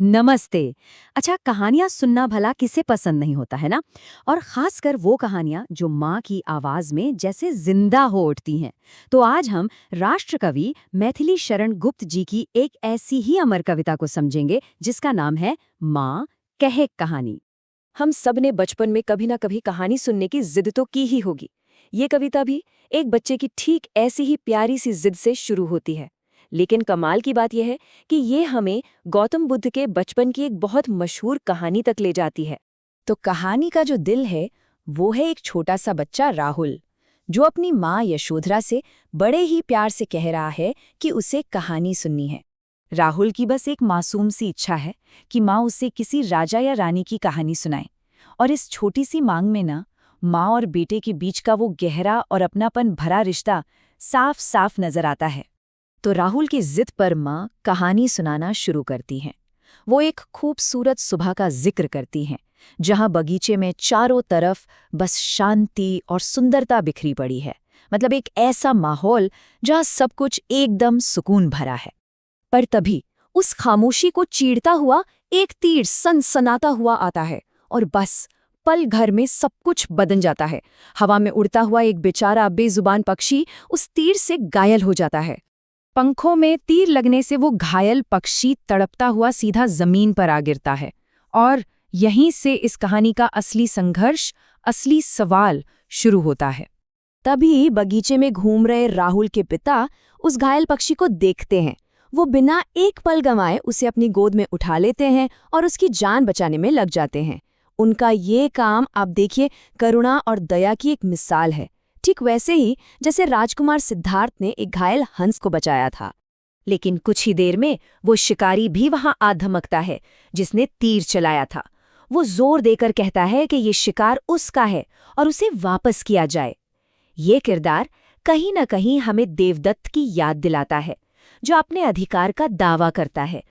नमस्ते। अच्छा, कहानियां सुनना भला किसे पसंद नहीं होता है ना। और खासकर वो कहानियां जो माँ की आवाज में जैसे जिंदा हो उठती हैं। तो आज हम राष्ट्रकवि मैथिली शरण गुप्त जी की एक ऐसी ही अमर कविता को समझेंगे जिसका नाम है माँ कहे कहानी। हम सब ने बचपन में कभी ना कभी कहानी सुनने की जिद तो की ही होगी। ये कविता भी एक बच्चे की ठीक ऐसी ही प्यारी सी जिद से शुरू होती है। लेकिन कमाल की बात यह है कि ये हमें गौतम बुद्ध के बचपन की एक बहुत मशहूर कहानी तक ले जाती है। तो कहानी का जो दिल है वो है एक छोटा सा बच्चा राहुल, जो अपनी माँ यशोधरा से बड़े ही प्यार से कह रहा है कि उसे कहानी सुननी है। राहुल की बस एक मासूम सी इच्छा है कि माँ उसे किसी राजा या रानी की कहानी सुनाए। और इस छोटी सी मांग में ना माँ और बेटे के बीच का वो गहरा और अपनापन भरा रिश्ता साफ साफ नजर आता है। तो राहुल की जिद पर माँ कहानी सुनाना शुरू करती हैं। वो एक खूबसूरत सुबह का जिक्र करती हैं, जहाँ बगीचे में चारों तरफ बस शांति और सुंदरता बिखरी पड़ी है। मतलब एक ऐसा माहौल जहाँ सब कुछ एकदम सुकून भरा है। पर तभी उस खामोशी को चीरता हुआ एक तीर सनसनाता हुआ आता है और बस पल भर में सब कुछ बदल जाता है। हवा में उड़ता हुआ एक बेचारा बेजुबान पक्षी उस तीर से घायल हो जाता है। पंखों में तीर लगने से वो घायल पक्षी तड़पता हुआ सीधा जमीन पर आ गिरता है। और यहीं से इस कहानी का असली संघर्ष, असली सवाल शुरू होता है। तभी बगीचे में घूम रहे राहुल के पिता उस घायल पक्षी को देखते हैं। वो बिना एक पल गंवाए उसे अपनी गोद में उठा लेते हैं और उसकी जान बचाने में लग जाते हैं। उनका ये काम आप देखिए करुणा और दया की एक मिसाल है, ठीक वैसे ही जैसे राजकुमार सिद्धार्थ ने एक घायल हंस को बचाया था। लेकिन कुछ ही देर में वो शिकारी भी वहां आ धमकता है जिसने तीर चलाया था। वो जोर देकर कहता है कि ये शिकार उसका है और उसे वापस किया जाए। ये किरदार कहीं न कहीं हमें देवदत्त की याद दिलाता है, जो अपने अधिकार का दावा करता है।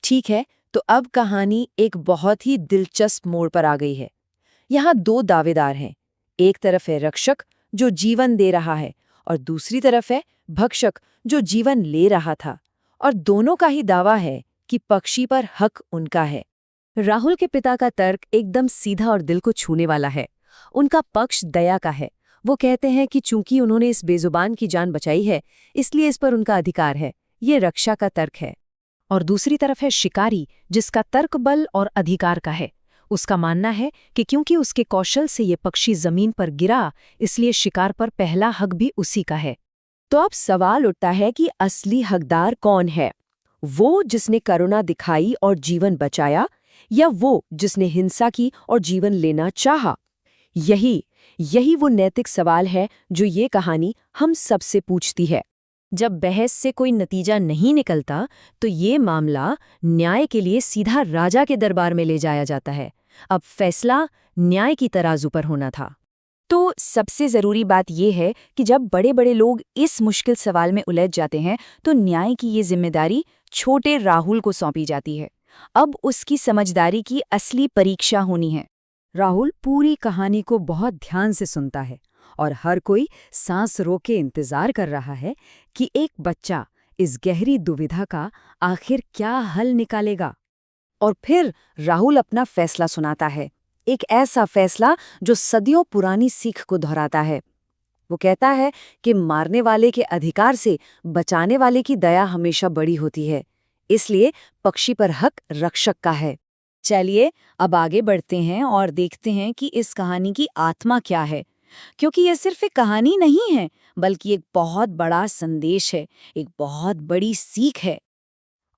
ठीक है, तो अब कहानी एक बहुत ही दिलचस्प मोड़ पर आ गई है। यहाँ दो दावेदार हैं। एक तरफ है रक्षक जो जीवन दे रहा है और दूसरी तरफ है भक्षक जो जीवन ले रहा था। और दोनों का ही दावा है कि पक्षी पर हक उनका है। राहुल के पिता का तर्क एकदम सीधा और दिल को छूने वाला है। उनका पक्ष दया का है। वो कहते हैं कि चूंकि उन्होंने इस बेजुबान की जान बचाई है, इसलिए इस पर उनका अधिकार है। ये रक्षा का तर्क है। और दूसरी तरफ है शिकारी, जिसका तर्क बल और अधिकार का है। उसका मानना है कि क्योंकि उसके कौशल से ये पक्षी जमीन पर गिरा, इसलिए शिकार पर पहला हक भी उसी का है। तो अब सवाल उठता है कि असली हकदार कौन है? वो जिसने करुणा दिखाई और जीवन बचाया, या वो जिसने हिंसा की और जीवन लेना चाहा? यही वो नैतिक सवाल है जो ये कहानी हम सबसे पूछती है। जब बहस से कोई नतीजा नहीं निकलता, तो ये मामला न्याय के लिए सीधा राजा के दरबार में ले जाया जाता है। अब फैसला न्याय की तराजू पर होना था। तो सबसे जरूरी बात यह है कि जब बड़े बड़े लोग इस मुश्किल सवाल में उलझ जाते हैं, तो न्याय की ये जिम्मेदारी छोटे राहुल को सौंपी जाती है। अब उसकी समझदारी की असली परीक्षा होनी है। राहुल पूरी कहानी को बहुत ध्यान से सुनता है और हर कोई सांस रोके इंतजार कर रहा है कि एक बच्चा इस गहरी दुविधा का आखिर क्या हल निकालेगा। और फिर राहुल अपना फैसला सुनाता है, एक ऐसा फैसला जो सदियों पुरानी सीख को दोहराता है। वो कहता है कि मारने वाले के अधिकार से बचाने वाले की दया हमेशा बड़ी होती है, इसलिए पक्षी पर हक रक्षक का है। चलिए अब आगे बढ़ते हैं और देखते हैं कि इस कहानी की आत्मा क्या है, क्योंकि यह सिर्फ एक कहानी नहीं है, बल्कि एक बहुत बड़ा संदेश है, एक बहुत बड़ी सीख है।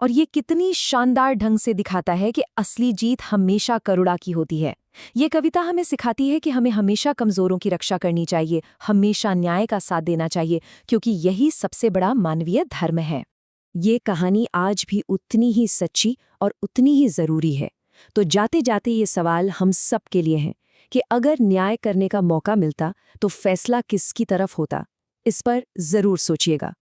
और ये कितनी शानदार ढंग से दिखाता है कि असली जीत हमेशा करुणा की होती है। ये कविता हमें सिखाती है कि हमें हमेशा कमजोरों की रक्षा करनी चाहिए, हमेशा न्याय का साथ देना चाहिए, क्योंकि यही सबसे बड़ा मानवीय धर्म है। ये कहानी आज भी उतनी ही सच्ची और उतनी ही जरूरी है। तो जाते जाते ये सवाल हम सब के लिए है कि अगर न्याय करने का मौका मिलता तो फैसला किसकी तरफ होता? इस पर जरूर सोचिएगा।